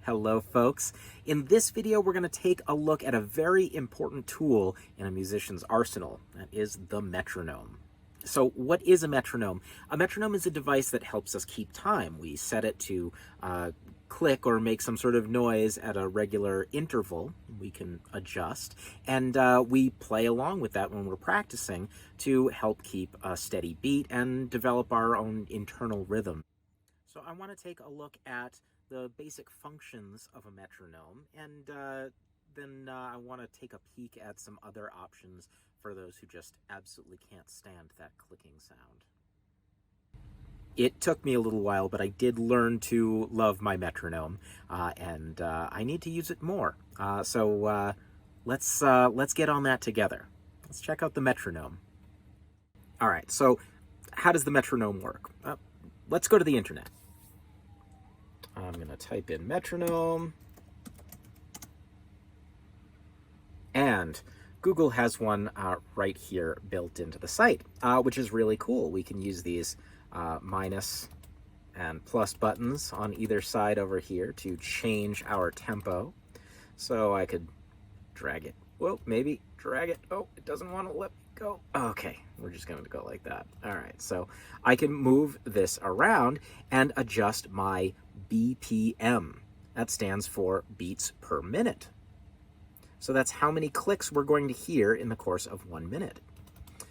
Hello, folks. In this video, we're going to take a look at a very important tool in a musician's arsenal. That is the metronome. So what is a metronome? A metronome is a device that helps us keep time. We set it to click or make some sort of noise at a regular interval. We can adjust, and we play along with that when we're practicing to help keep a steady beat and develop our own internal rhythm. So I want to take a look at the basic functions of a metronome, and then I want to take a peek at some other options for those who just absolutely can't stand that clicking sound. It took me a little while, but I did learn to love my metronome, and I need to use it more. So let's get on that together. Let's check out the metronome. All right, so how does the metronome work? Let's go to the internet. I'm going to type in metronome, and Google has one right here built into the site, which is really cool. We can use these minus and plus buttons on either side over here to change our tempo. So I could drag it. Whoa, maybe drag it. Oh, it doesn't want to let me go. Okay, we're just going to go like that. All right, so I can move this around and adjust my BPM. That stands for beats per minute. So that's how many clicks we're going to hear in the course of 1 minute.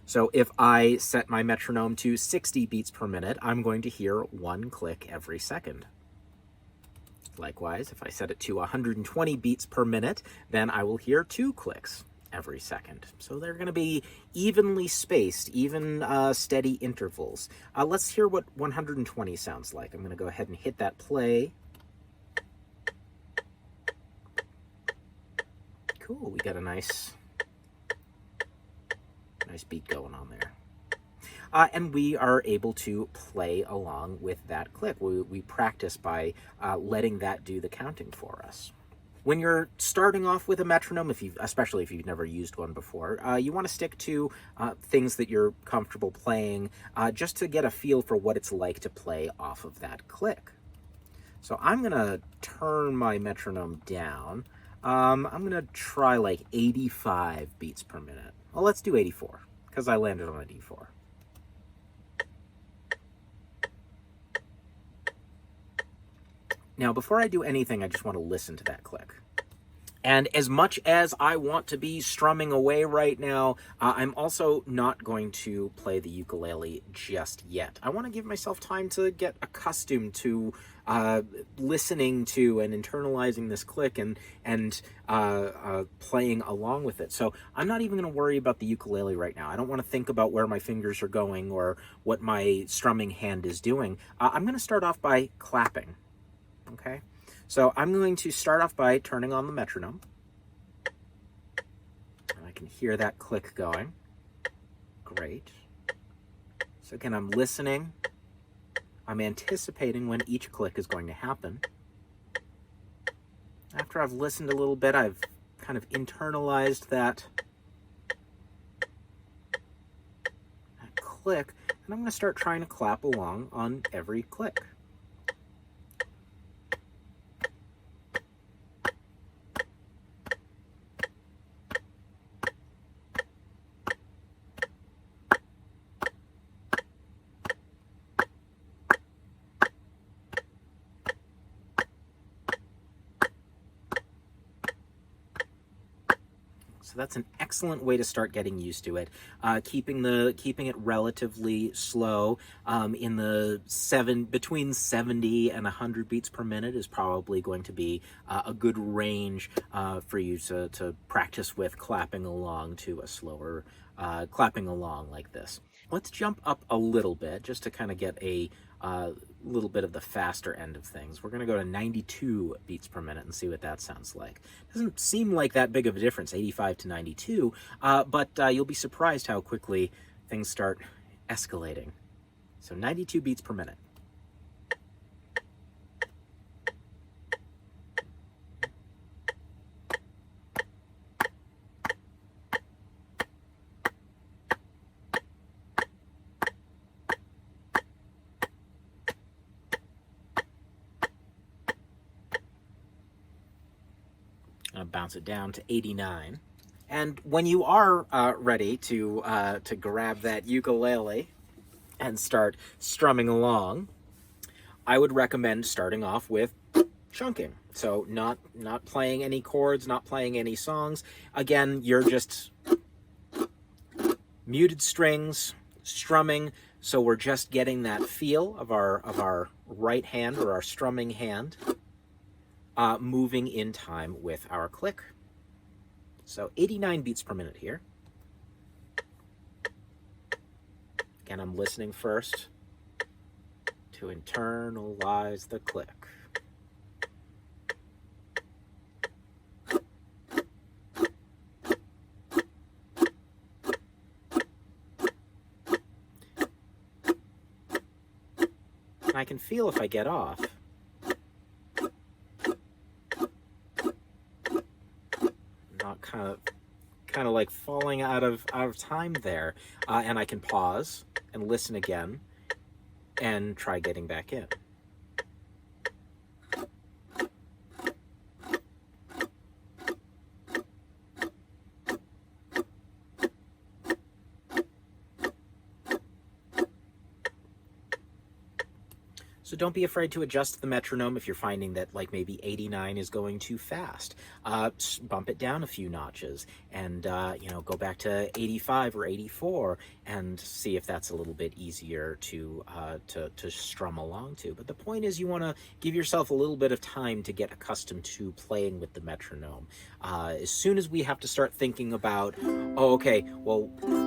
So if I set my metronome to 60 beats per minute, I'm going to hear 1 click every second. Likewise, if I set it to 120 beats per minute, then I will hear 2 clicks every second. So they're going to be evenly spaced, even steady intervals. Let's hear what 120 sounds like. I'm going to go ahead and hit that play. Cool, we got a nice beat going on there. And we are able to play along with that click. We practice by letting that do the counting for us. When you're starting off with a metronome, especially if you've never used one before, you want to stick to things that you're comfortable playing just to get a feel for what it's like to play off of that click. So I'm going to turn my metronome down. I'm going to try like 85 beats per minute. Well, let's do 84 because I landed on a D4. Now, before I do anything, I just want to listen to that click. And as much as I want to be strumming away right now, I'm also not going to play the ukulele just yet. I want to give myself time to get accustomed to listening to and internalizing this click and playing along with it. So I'm not even going to worry about the ukulele right now. I don't want to think about where my fingers are going or what my strumming hand is doing. I'm going to start off by clapping. Okay, so I'm going to start off by turning on the metronome. And I can hear that click going. Great. So again, I'm listening. I'm anticipating when each click is going to happen. After I've listened a little bit, I've kind of internalized that click, and I'm going to start trying to clap along on every click. So that's an excellent way to start getting used to it. Keeping it relatively slow in the between 70 and 100 beats per minute is probably going to be a good range for you to practice with clapping along to a slower clapping along like this. Let's jump up a little bit just to kind of get a little bit of the faster end of things. We're going to go to 92 beats per minute and see what that sounds like. Doesn't seem like that big of a difference, 85 to 92, but you'll be surprised how quickly things start escalating. So 92 beats per minute. Gonna bounce it down to 89. And when you are ready to grab that ukulele and start strumming along, I would recommend starting off with chunking. So not playing any chords, not playing any songs. Again, you're just muted strings, strumming. So we're just getting that feel of our right hand, or our strumming hand, moving in time with our click. So 89 beats per minute here. Again, I'm listening first to internalize the click. And I can feel if I get off. Not kind of like falling out of time there. And I can pause and listen again and try getting back in. So don't be afraid to adjust the metronome if you're finding that like maybe 89 is going too fast. Bump it down a few notches and go back to 85 or 84 and see if that's a little bit easier to strum along to. But the point is, you want to give yourself a little bit of time to get accustomed to playing with the metronome. As soon as we have to start thinking about, oh, okay, well,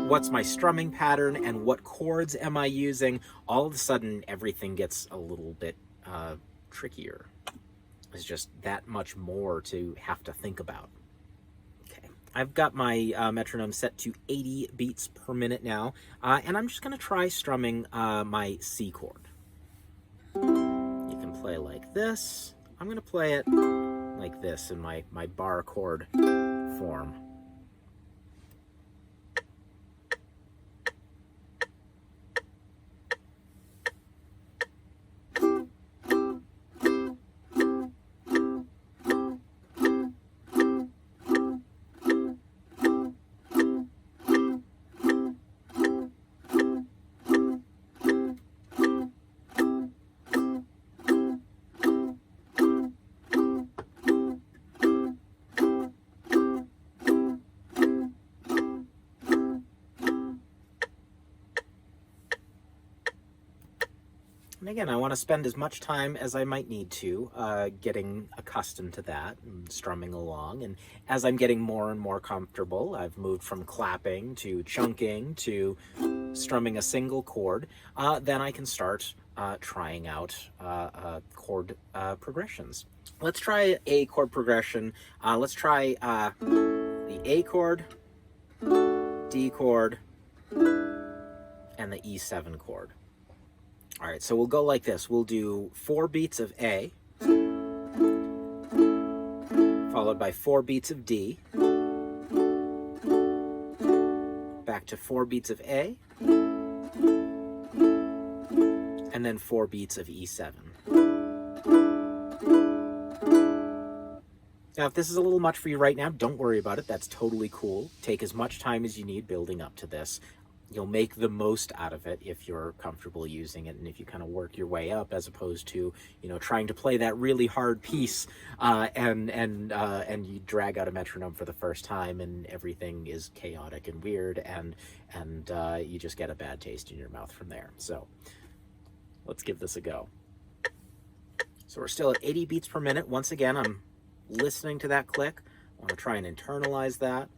what's my strumming pattern and what chords am I using, all of a sudden everything gets a little bit trickier. There's just that much more to have to think about. Okay, I've got my metronome set to 80 beats per minute now, and I'm just going to try strumming my C chord. You can play like this. I'm going to play it like this in my bar chord form. And again, I want to spend as much time as I might need to getting accustomed to that and strumming along. And as I'm getting more and more comfortable, I've moved from clapping to chunking to strumming a single chord. Then I can start trying out chord progressions. Let's try a chord progression. Let's try the A chord, D chord, and the E7 chord. All right, so we'll go like this. We'll do 4 beats of A, followed by 4 beats of D, back to 4 beats of A, and then 4 beats of E7. Now, if this is a little much for you right now, don't worry about it. That's totally cool. Take as much time as you need building up to this. You'll make the most out of it if you're comfortable using it, and if you kind of work your way up, as opposed to, trying to play that really hard piece and you drag out a metronome for the first time and everything is chaotic and weird, and you just get a bad taste in your mouth from there. So let's give this a go. So we're still at 80 beats per minute. Once again, I'm listening to that click. I want to try and internalize that.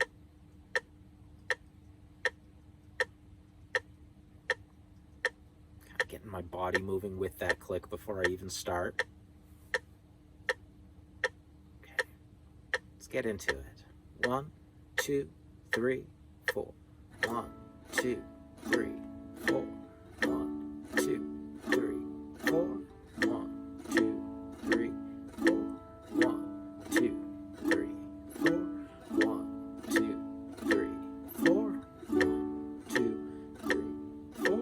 Getting my body moving with that click before I even start. Okay, let's get into it. 1, 2, 3, 4. 1, 2, 3, 4. 1, 2, 3, 4. 1, 2, 3, 4. 1, 2, 3, 4. 1, 2, 3, 4. 1, 2, 3, 4.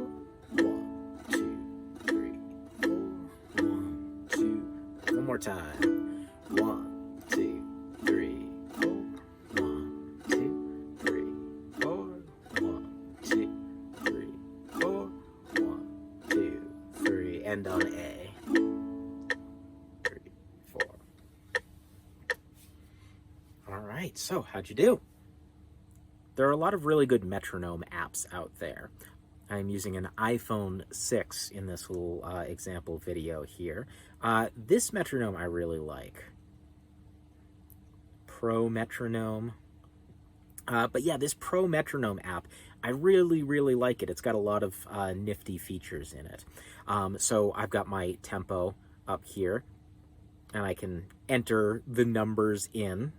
1, 2, 3, 4. One more time. 1, 2, 3, right, so how'd you do? There are a lot of really good metronome apps out there. I'm using an iPhone 6 in this little example video here. This metronome I really like. Pro Metronome. But yeah, this Pro Metronome app, I really, really like it. It's got a lot of nifty features in it. So I've got my tempo up here, and I can enter the numbers in.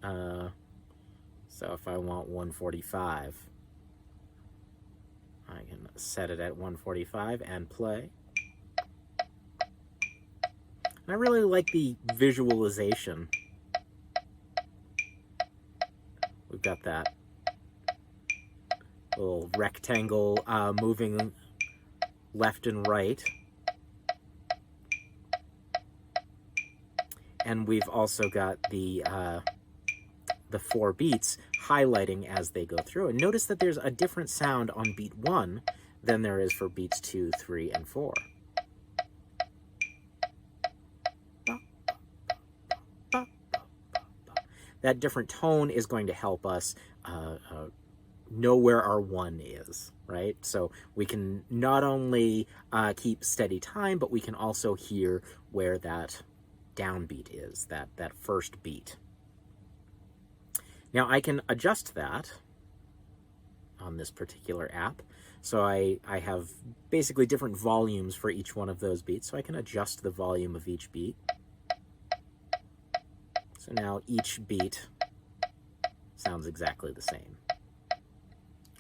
So if I want 145, I can set it at 145 and play. And I really like the visualization. We've got that little rectangle moving left and right. And we've also got the 4 beats highlighting as they go through. And notice that there's a different sound on beat 1 than there is for beats 2, 3, and 4. That different tone is going to help us know where our 1 is, right? So we can not only keep steady time, but we can also hear where that downbeat is, that first beat. Now I can adjust that on this particular app. So I have basically different volumes for each one of those beats, so I can adjust the volume of each beat. So now each beat sounds exactly the same.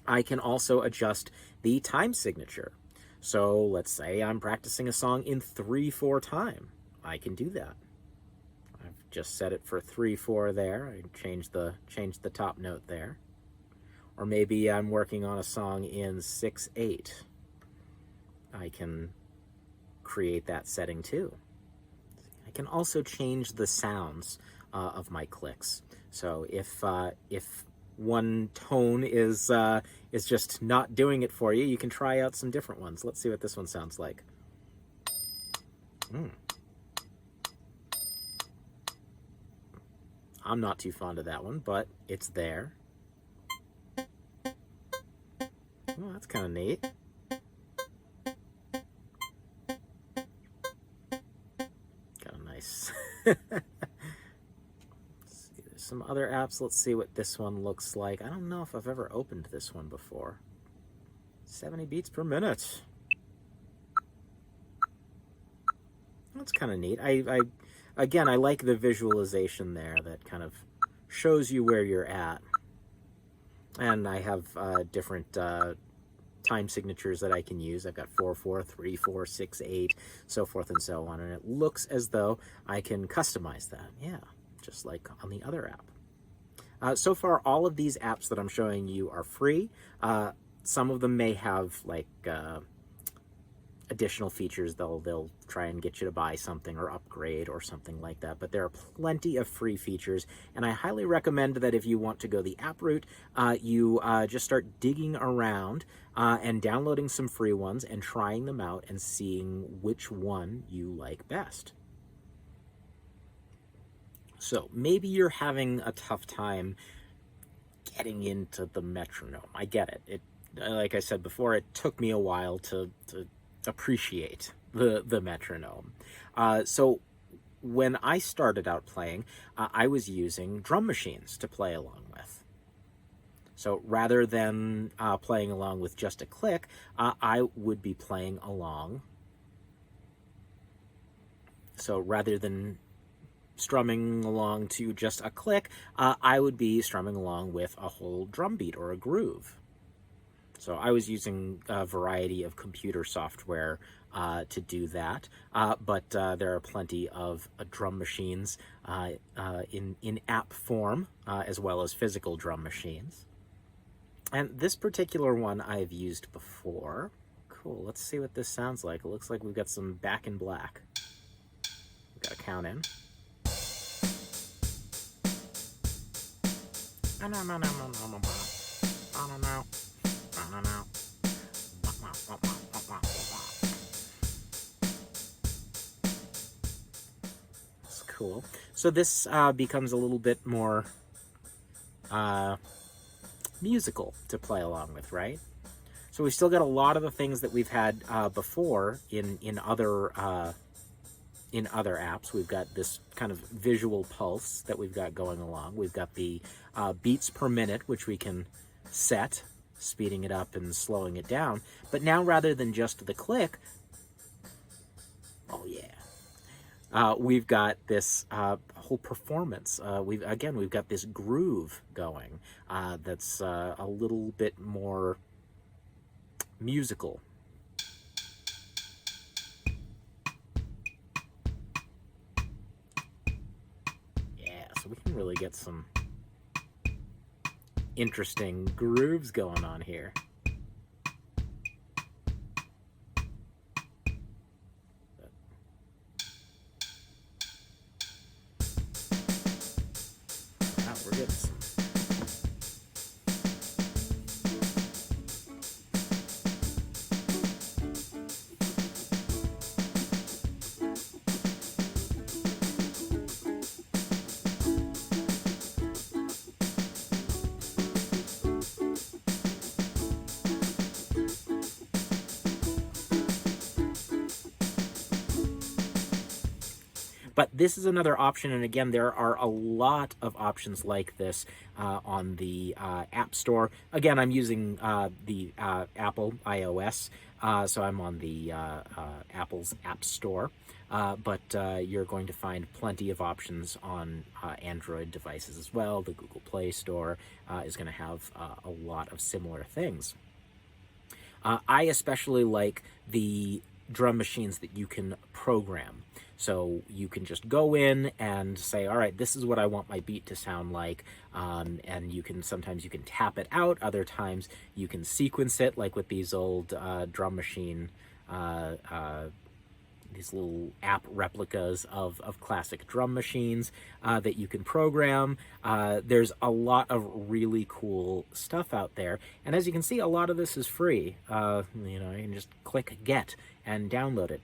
I can also adjust the time signature. So let's say I'm practicing a song in 3/4 time. I can do that. I've just set it for 3/4 there. I changed the top note there. Or maybe I'm working on a song in 6/8. I can create that setting too. I can also change the sounds of my clicks. So if one tone is just not doing it for you, you can try out some different ones. Let's see what this one sounds like. I'm not too fond of that one, but it's there. Oh, that's kind of neat. Kind of nice. Some other apps. Let's see what this one looks like. I don't know if I've ever opened this one before. 70 beats per minute. That's kind of neat. Again, I like the visualization there that kind of shows you where you're at. And I have different time signatures that I can use. I've got 4/4, 3/4, 6/8, so forth and so on. And it looks as though I can customize that. Yeah. Just like on the other app. So far, all of these apps that I'm showing you are free. Some of them may have like additional features. They'll try and get you to buy something or upgrade or something like that. But there are plenty of free features, and I highly recommend that if you want to go the app route, you just start digging around and downloading some free ones and trying them out and seeing which one you like best. So maybe you're having a tough time getting into the metronome. I get it. Like I said before, it took me a while to appreciate the metronome. So when I started out playing, I was using drum machines to play along with. So rather than playing along with just a click, I would be playing along. So rather than strumming along to just a click, I would be strumming along with a whole drum beat or a groove. So I was using a variety of computer software to do that, but there are plenty of drum machines in app form, as well as physical drum machines. And this particular one I've used before. Cool, let's see what this sounds like. It looks like we've got some back in black. We've got a count in. That's cool. So this becomes a little bit more musical to play along with, right? So we've still got a lot of the things that we've had before in other apps. We've got this kind of visual pulse that we've got going along. We've got the beats per minute, which we can set, speeding it up and slowing it down. But now, rather than just the click, oh yeah, we've got this whole performance. We've got this groove going that's a little bit more musical. Yeah, so we can really get some interesting grooves going on here. Wow, we're getting some. But this is another option, and again, there are a lot of options like this on the App Store. Again, I'm using the Apple iOS, so I'm on the Apple's App Store. But you're going to find plenty of options on Android devices as well. The Google Play Store is going to have a lot of similar things. I especially like the drum machines that you can program. So you can just go in and say, all right, this is what I want my beat to sound like. And sometimes you can tap it out. Other times you can sequence it, like with these old drum machine, these little app replicas of classic drum machines that you can program. There's a lot of really cool stuff out there. And as you can see, a lot of this is free. You can just click get and download it.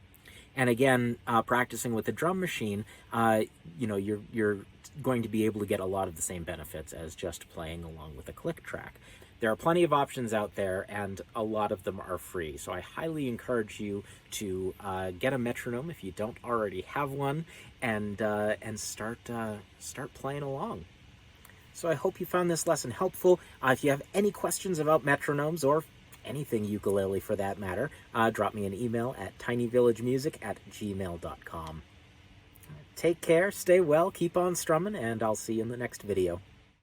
And again, practicing with the drum machine, you're going to be able to get a lot of the same benefits as just playing along with a click track. There are plenty of options out there, and a lot of them are free. So I highly encourage you to get a metronome if you don't already have one, and start playing along. So I hope you found this lesson helpful. If you have any questions about metronomes, or anything ukulele for that matter, drop me an email at tinyvillagemusic@gmail.com. Take care, stay well, keep on strumming, and I'll see you in the next video.